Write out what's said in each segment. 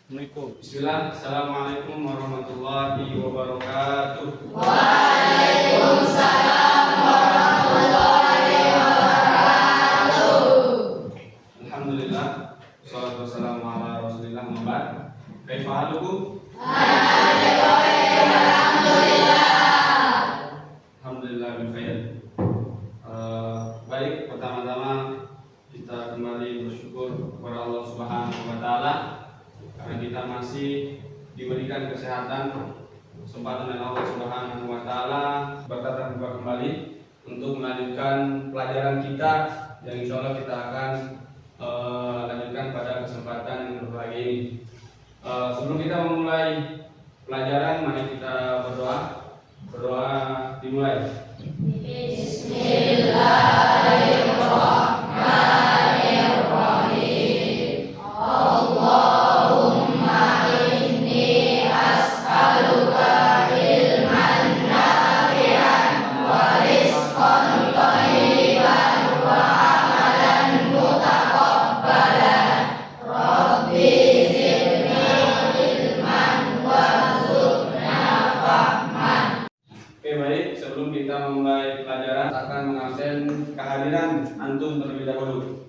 Bismillah. Assalamualaikum warahmatullahi wabarakatuh. Waalaikumsalam warahmatullahi wabarakatuh. Alhamdulillah. Wassalatu wassalamu ala Rasulillah. Muhammad. Kaifa halukum? Alhamdulillah bil khair. Baik, pertama-tama kita kembali bersyukur kepada Allah Subhanahu wa taala karena kita masih diberikan kesehatan, kesempatan dari Allah Subhanahu wa taala bertatap muka kembali untuk melanjutkan pelajaran kita yang insya Allah kita akan lanjutkan pada kesempatan yang berbahagia ini. Sebelum kita memulai pelajaran, mari kita berdoa. Berdoa dimulai. Bismillahirrahmanirrahim. Allahumma inni as'aluka ilman nafi'an wa rizqan thayyiban wa amalan mutaqabbalan. Rabbi zidni ilman warzuqna fahman. Oke, baik, sebelum kita memulai pelajaran akan mengabsen kehadiran antum terlebih dahulu.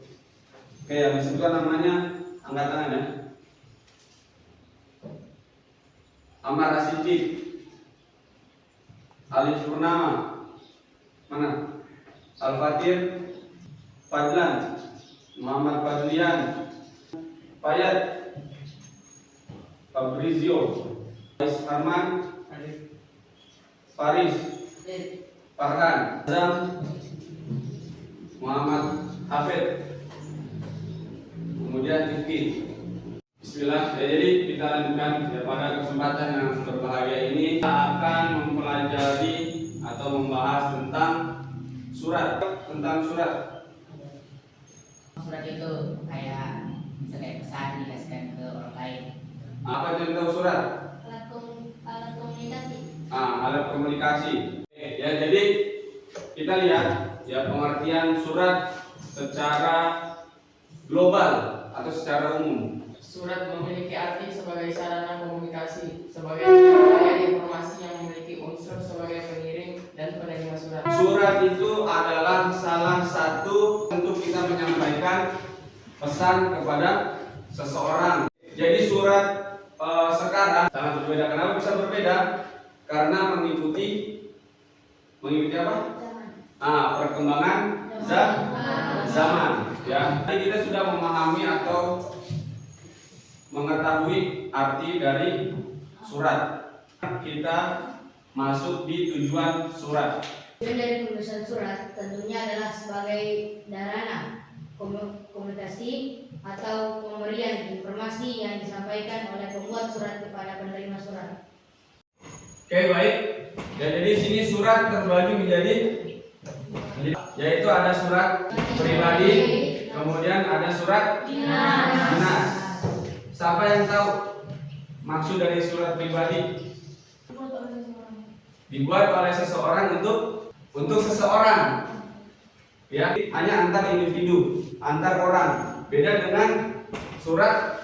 Oke, yang disebutkan namanya angkat tangan ya. Amar Siddiq, Alif Purnama, mana? Al-Fatir, Fadlan, Muhammad Fadlian, Fayad, Fabrizio, Faiz Arman, Faris, Farhan, Azam, Muhammad Hafid, kemudian Tifki. Bismillah. Jadi kita lanjutkan pada kesempatan yang berbahagia ini kita akan mempelajari atau membahas tentang surat. Surat itu kayak bisa kayak pesan dikasihkan ke orang lain. Apa itu tentang surat? Alat komunikasi. Alat komunikasi. Oke, ya, jadi kita lihat ya pengertian surat secara global atau secara umum. Surat memiliki arti sebagai sarana komunikasi, sebagai rangkaian informasi yang memiliki unsur sebagai pengirim dan penerima surat. Surat itu adalah salah satu untuk kita menyampaikan pesan kepada seseorang. Jadi surat sekarang sangat berbeda. Kenapa bisa berbeda? Karena mengikuti apa? Perkembangan zaman. Ya, jadi kita sudah memahami atau mengetahui arti dari surat. Kita masuk di tujuan surat. Tujuan dari penulisan surat tentunya adalah sebagai sarana komunikasi atau pemberian informasi yang disampaikan oleh pembuat surat kepada penerima surat. Oke, baik. Ya, jadi sini surat terbagi menjadi yaitu ada surat pribadi, kemudian ada surat dinas. Siapa yang tahu maksud dari surat pribadi? Dibuat oleh seseorang untuk seseorang. Ya, hanya antar individu, antar orang. Beda dengan surat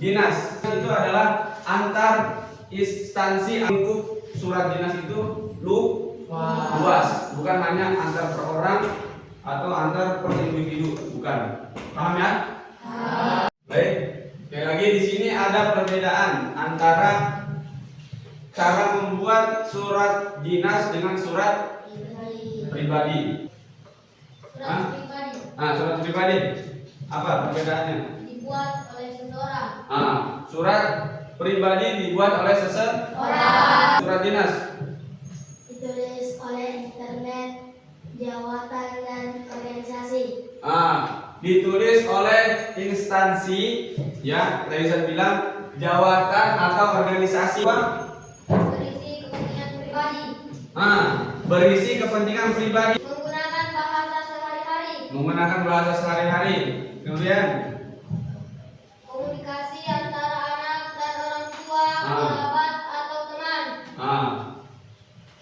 dinas. Itu adalah antar instansi. Surat dinas itu luas, bukan hanya antar per orang atau antar per individu, bukan. Paham ya? Baik. Sekali lagi di sini ada perbedaan antara cara membuat surat dinas dengan surat pribadi. Surat pribadi apa perbedaannya? Dibuat oleh seseorang. Surat pribadi dibuat oleh seseorang. Surat dinas Ditulis oleh internet, jawatan dan organisasi. Ditulis oleh instansi, ya, tadi saya bilang jawatan atau organisasi. Berisi kepentingan pribadi. Berisi kepentingan pribadi. Menggunakan bahasa sehari-hari. Kemudian Komunikasi antara anak dan orang tua, sahabat atau teman.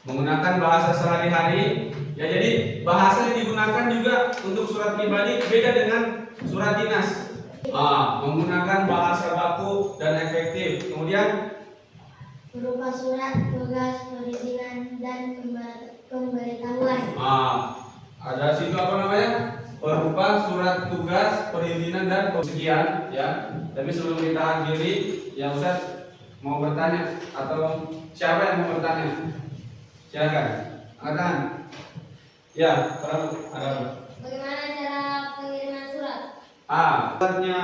menggunakan bahasa sehari-hari. Ya, jadi bahasa yang digunakan juga untuk surat pribadi beda dengan surat dinas. Menggunakan bahasa baku dan Kemudian berupa surat, tugas, perizinan, dan pemberitahuan. Ada situ apa namanya? Berupa surat tugas, perizinan dan sekian ya. Tapi sebelum kita akhiri, ya Ustaz mau bertanya atau siapa yang mau bertanya? Silakan. Angkat tangan. Ya, ada apa? Bagaimana cara pengiriman surat? Suratnya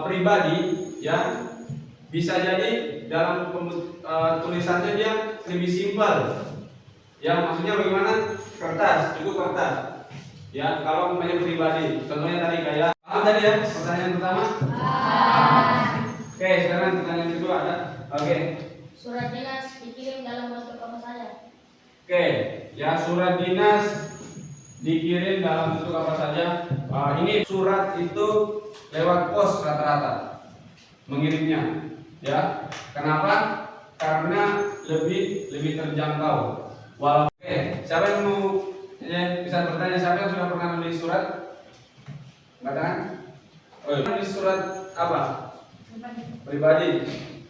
pribadi ya bisa jadi dalam tulisannya dia lebih simpel. Ya, maksudnya bagaimana? Kertas, cukup kertas. Ya, kalau umpamanya pribadi, contohnya tadi kayak paham tadi ya pertanyaan pertama? Oke, sekarang pertanyaan kedua ada. Oke. Surat dinas dikirim dalam bentuk apa saja? Oke, ya surat dinas dikirim dalam bentuk apa saja? Ini surat itu lewat pos rata-rata mengirimnya. Ya, kenapa? Karena lebih terjangkau. Oke, siapa yang mau bisa bertanya, siapa yang sudah pernah menulis surat? Katakan. Oh, menulis surat apa? Pribadi.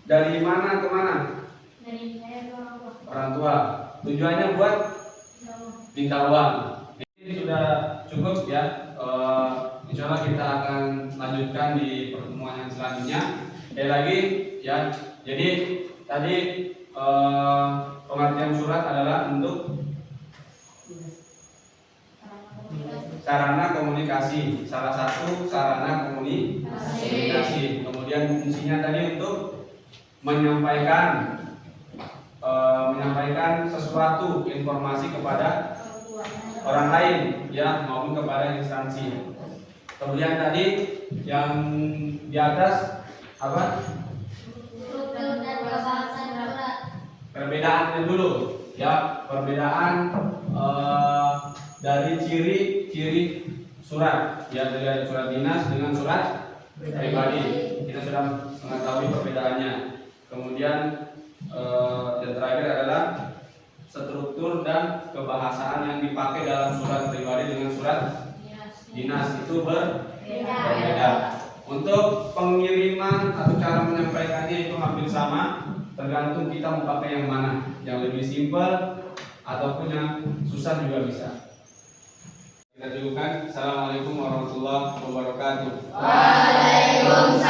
Dari mana ke mana? Dari saya ke Orang tua. Tujuannya buat minta uang. Ini sudah cukup ya. Insya Allah kita akan lanjutkan di pertemuan yang selanjutnya. Sekali lagi ya. Jadi tadi pengertian surat adalah untuk sarana komunikasi, salah satu sarana komunikasi. Kemudian fungsinya tadi untuk menyampaikan sesuatu informasi kepada orang lain ya maupun kepada instansi. Kemudian tadi yang di atas apa? struktur dan pembahasan surat. Perbedaannya dulu ya, perbedaan dari ciri-ciri surat ya, dari surat dinas dengan surat pribadi. Kita sudah mengetahui perbedaannya. Kemudian yang terakhir adalah struktur dan kebahasaan yang dipakai dalam surat pribadi dengan surat dinas itu berbeda. Untuk pengiriman atau cara menyampaikannya itu hampir sama, tergantung kita mau pakai yang mana, yang lebih simpel ataupun yang susah juga bisa. Kita cukupkan. Assalamualaikum warahmatullahi wabarakatuh. Waalaikumsalam.